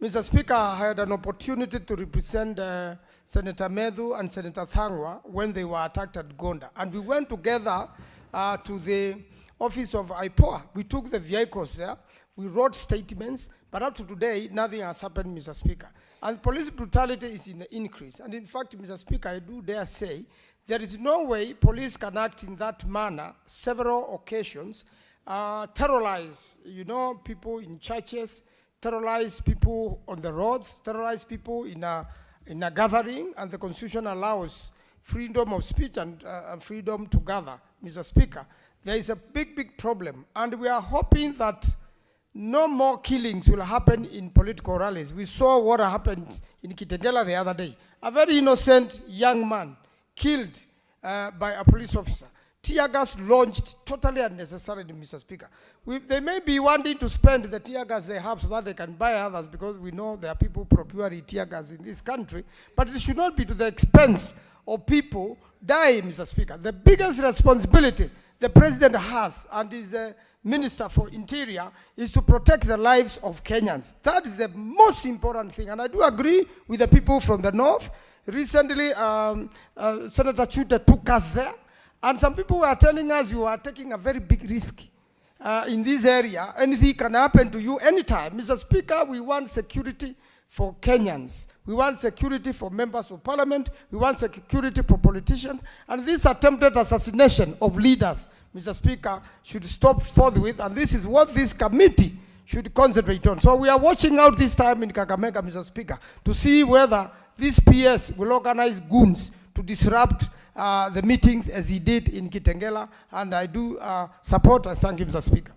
Mr. Speaker, I had an opportunity to represent Senator Medhu and Senator Thangwa when they were attacked at Gonda. And we went together to the office of IPOA. We took the vehicles there. We wrote statements. But up to today, nothing has happened, Mr. Speaker. And police brutality is in the increase. And in fact, Mr. Speaker, I do dare say, there is no way police can act in that manner, several occasions, terrorize, people in churches, terrorize people on the roads, terrorize people in a gathering, and the Constitution allows freedom of speech and freedom to gather. Mr. Speaker, there is a big problem, and we are hoping that no more killings will happen in political rallies. We saw what happened in Kitengela the other day. A very innocent young man killed by a police officer. Tear gas launched totally unnecessarily, Mr. Speaker. They may be wanting to spend the tear gas they have so that they can buy others, because we know there are people procuring tear gas in this country, but it should not be to the expense of people dying, Mr. Speaker. The biggest responsibility the President has, and is a Minister for Interior, is to protect the lives of Kenyans. That is the most important thing, and I do agree with the people from the north. Recently, Senator Chute took us there, and some people were telling us you are taking a very big risk in this area. Anything can happen to you anytime. Mr. Speaker, we want security for Kenyans. We want security for members of parliament. We want security for politicians. And this attempted assassination of leaders, Mr. Speaker, should stop forthwith. And this is what this committee should concentrate on. So we are watching out this time in Kakamega, Mr. Speaker, to see whether this PS will organize goons to disrupt the meetings as he did in Kitengela. And I do support. I thank you, Mr. Speaker.